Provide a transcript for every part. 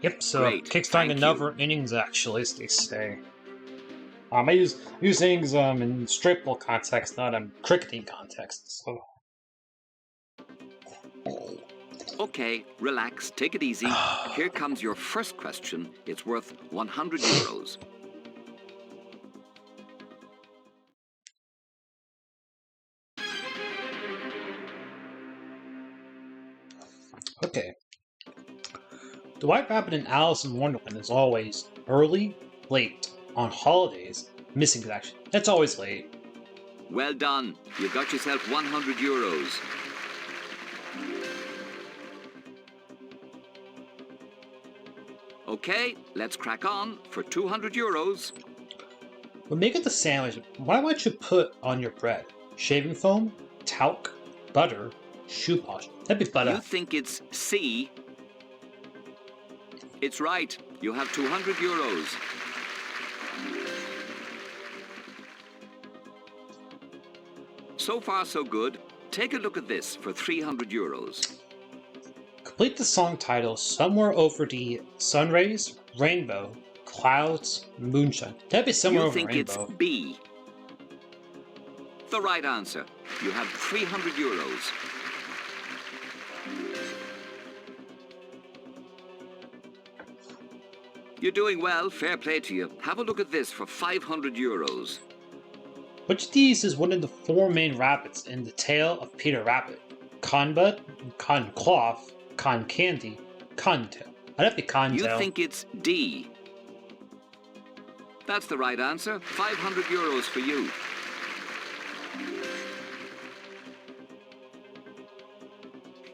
Yep, so Great, kickstarting thank another innings actually, as they say. I use innings in straight ball context, not in cricketing context. So. Okay, relax, take it easy. Here comes your first question. It's worth 100 euros. Okay. The White Rabbit in Alice in Wonderland is always early, late, on holidays, missing connection. It's always late. Well done. You've got yourself 100 euros. Okay, let's crack on for 200 euros. When making the sandwich, what might you put on your bread? Shaving foam, talc, butter, shoe polish. That'd be butter. You think it's C? It's right. You have 200 euros. So far, so good. Take a look at this for 300 euros. Complete the song title Somewhere Over the Sun Rays, Rainbow, Clouds, Moonshine. That'd be Somewhere Over the Rainbow. You think it's B? The right answer. You have 300 euros. You're doing well, fair play to you. Have a look at this for 500 euros. Which of these is one of the four main rabbits in the tale of Peter Rabbit? Conbud, Concloth, Candy, Contail. I'd have to be Contail. You think it's D? That's the right answer. 500 euros for you.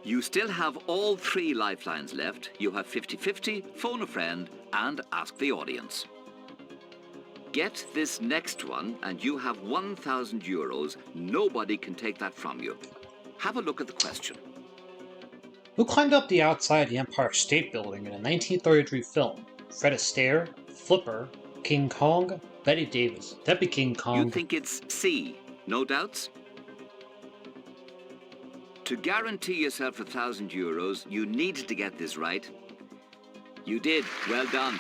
You still have all three lifelines left. You have 50-50, phone a friend, and ask the audience. Get this next one, and you have 1,000 euros. Nobody can take that from you. Have a look at the question. Who climbed up the outside of the Empire State Building in a 1933 film? Fred Astaire, Flipper, King Kong, Betty Davis. That'd be King Kong. You think it's C? No doubts? To guarantee yourself 1,000 euros, you need to get this right. You did. Well done.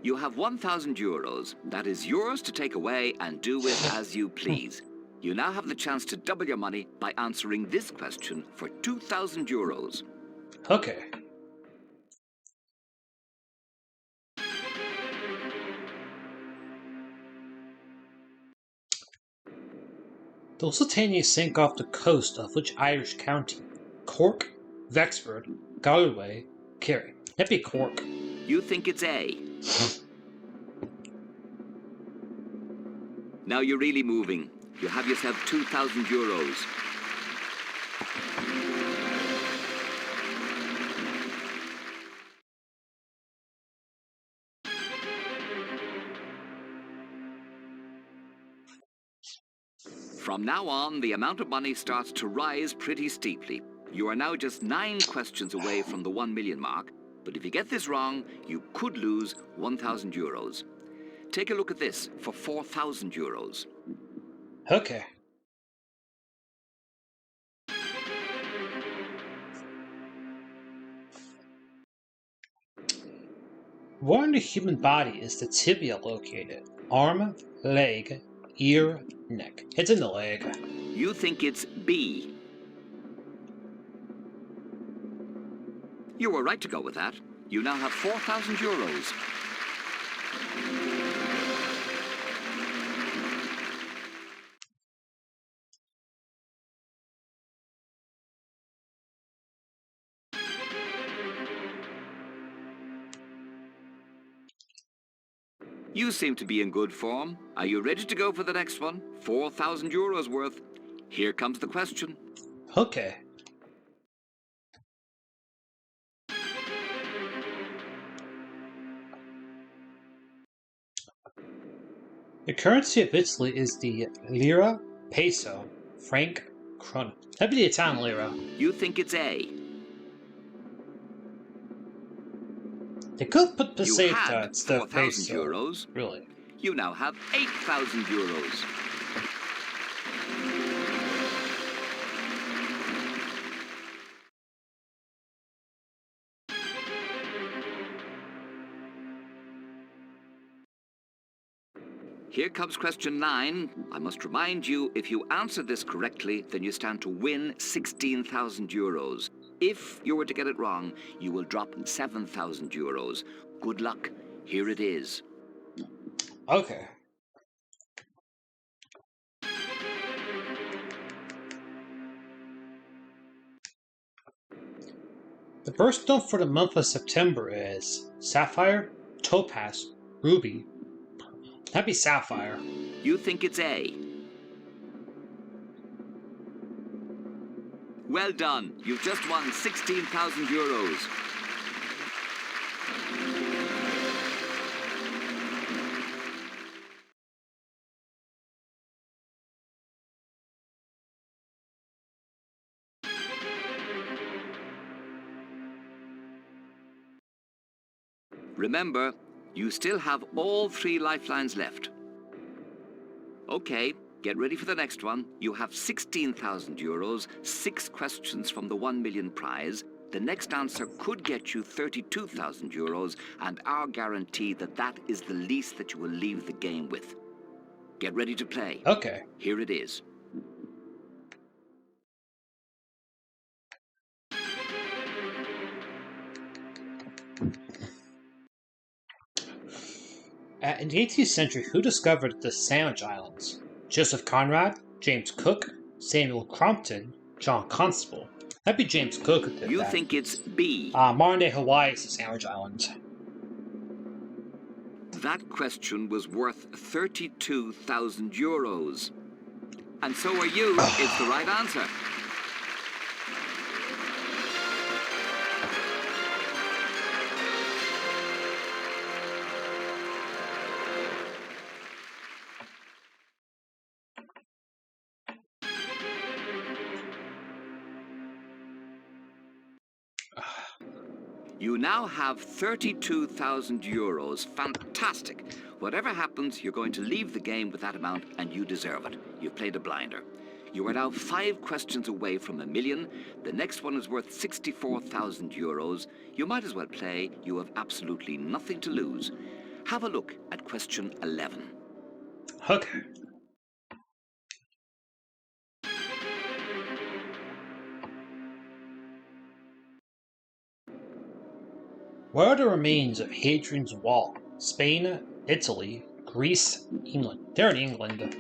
You have 1,000 euros. That is yours to take away and do with as you please. You now have the chance to double your money by answering this question for 2,000 euros. Okay. The Lusitania sank off the coast of which Irish county? Cork, Wexford, Galway, Kerry. That'd be Cork. You think it's A? Now you're really moving. You have yourself 2,000 euros. From now on, the amount of money starts to rise pretty steeply. You are now just 9 questions away from the 1 million mark, but if you get this wrong, you could lose 1,000 euros. Take a look at this for 4,000 euros. Okay. Where in the human body is the tibia located? Arm, leg, ear, neck. It's in the leg. You think it's B. You were right to go with that. You now have 4,000 euros. You seem to be in good form. Are you ready to go for the next one? 4,000 euros worth. Here comes the question. Okay. The currency of Italy is the lira, peso, franc, Krona. That'd be the Italian lira. You think it's A. They could put You peseta had instead of 4,000 peso. euros. Really? You now have 8,000 euros. Here comes question 9. I must remind you, if you answer this correctly, then you stand to win 16,000 euros. If you were to get it wrong, you will drop 7,000 euros. Good luck. Here it is. Okay. The birthstone for the month of September is sapphire, topaz, ruby. That'd be sapphire. You think it's A. Well done. You've just won 16,000 euros. Remember, you still have all 3 lifelines left. Okay, get ready for the next one. You have 16,000 euros, 6 questions from the 1 million prize. The next answer could get you 32,000 euros, and our guarantee that that is the least that you will leave the game with. Get ready to play. Okay. Here it is. In the 18th century, who discovered the Sandwich Islands? Joseph Conrad, James Cook, Samuel Crompton, John Constable. That'd be James Cook who did You that. think it's B. Modern-day Hawaii is the Sandwich Islands. That question was worth 32,000 euros. And so are you. It's the right answer. You now have 32,000 euros. Fantastic. Whatever happens, you're going to leave the game with that amount, and you deserve it. You've played a blinder. You are now 5 questions away from $1 million. The next one is worth 64,000 euros. You might as well play. You have absolutely nothing to lose. Have a look at question 11. Okay. Where are the remains of Hadrian's Wall? Spain, Italy, Greece, England. They're in England.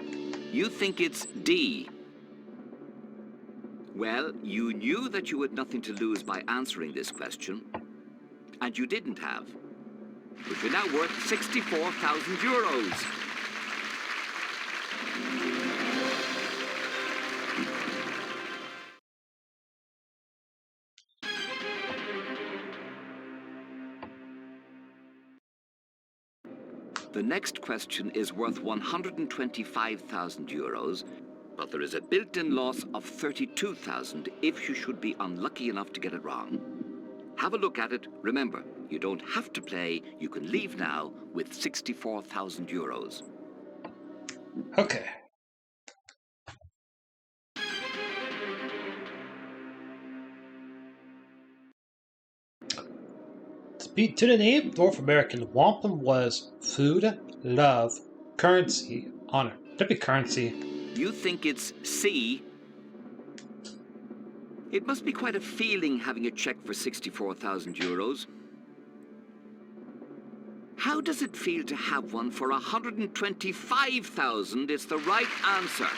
You think it's D. Well, you knew that you had nothing to lose by answering this question, and you didn't have. But you're now worth 64,000 euros. The next question is worth 125,000 euros, but there is a built-in loss of 32,000 if you should be unlucky enough to get it wrong. Have a look at it. Remember, you don't have to play. You can leave now with 64,000 euros. Okay. To the Native North American, wampum was food, love, currency, honor. That'd be currency. You think it's C. It must be quite a feeling having a check for 64,000 euros. How does it feel to have one for 125,000? It's the right answer.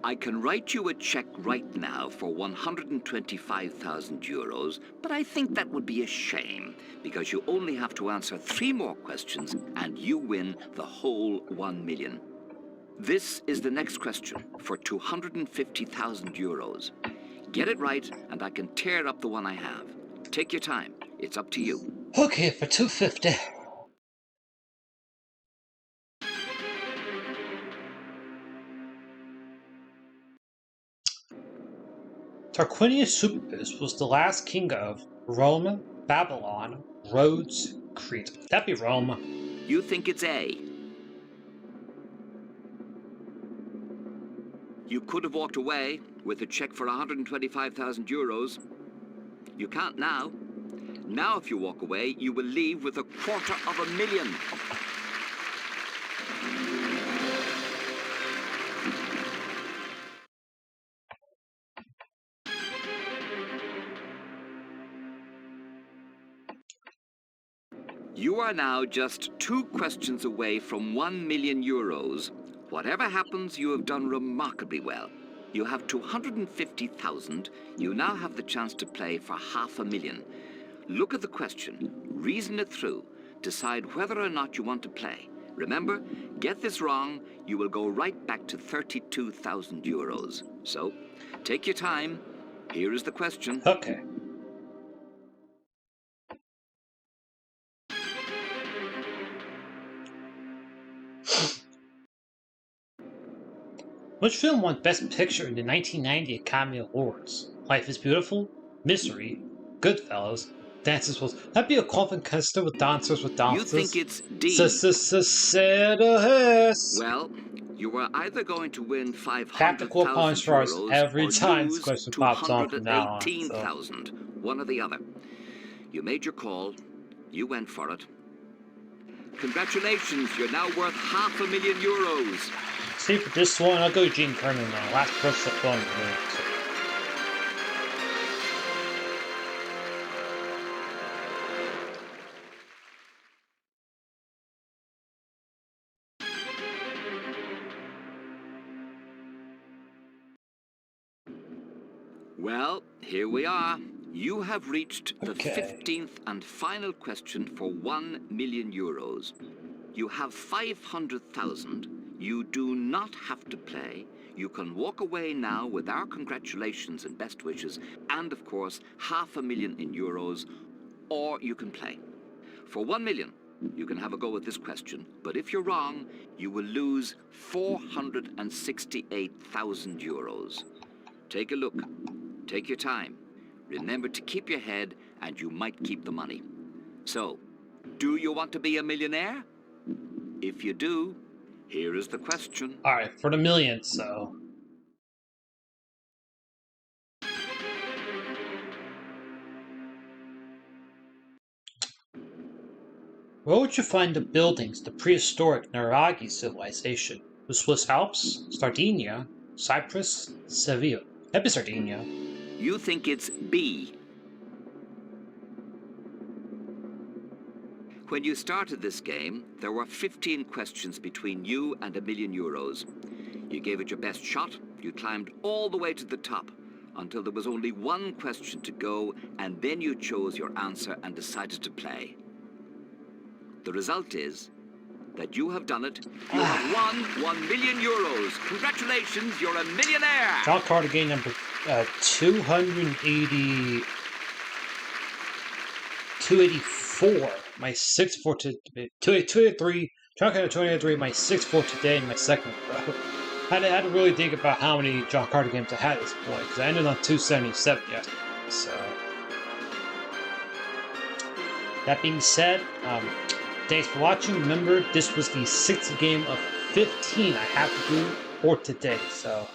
I can write you a check right now for 125,000 euros, but I think that would be a shame, because you only have to answer 3 more questions and you win the whole 1 million. This is the next question for 250,000 euros. Get it right, and I can tear up the one I have. Take your time. It's up to you. Okay, for 250. Tarquinius Superbus was the last king of Rome, Babylon, Rhodes, Crete. That'd be Rome. You think it's A. You could have walked away with a check for 125,000 euros. You can't now. Now, if you walk away, you will leave with 250,000. You are now just 2 questions away from 1 million euros. Whatever happens, you have done remarkably well. You have 250,000. You now have the chance to play for 500,000. Look at the question, reason it through, decide whether or not you want to play. Remember, get this wrong, you will go right back to 32,000 euros. So, take your time. Here is the question. Okay. Which film won Best Picture in the 1990 Academy Awards? Life is Beautiful, Misery, Goodfellas, Dances with... That'd be a contestant with Dancers with Dancers. You think it's D? Well, you are either going to win 500,000 euros every time or this question pops on from now on. 218,000. One or the other. You made your call. You went for it. Congratulations, you're now worth 500,000 euros. See, for this one, I'll go Gene Kernan now. Last person to phone me. Well, here we are. You have reached the 15th and final question for 1 million euros. You have 500,000. You do not have to play. You can walk away now with our congratulations and best wishes, and of course, 500,000 in euros, or you can play. For 1 million, you can have a go at this question, but if you're wrong, you will lose 468,000 euros. Take a look. Take your time. Remember to keep your head, and you might keep the money. So, do you want to be a millionaire? If you do, here is the question. Alright, for the million, so... Where would you find the buildings of the prehistoric Naragi civilization? The Swiss Alps, Sardinia, Cyprus, Seville. That'd be Sardinia. You think it's B. When you started this game, there were 15 questions between you and 1 million euros. You gave it your best shot, you climbed all the way to the top, until there was only 1 question to go, and then you chose your answer and decided to play. The result is that you have done it. You have won 1 million euros. Congratulations, you're a millionaire! John Carpenter game number 284. My 6-4 to 283. John Carpenter 283. My 6-4 today in my second row. I had to really think about how many John Carpenter games I had at this point, because I ended on 277 yesterday. So that being said, thanks for watching. Remember, this was the 6th game of 15 I have to do for today. So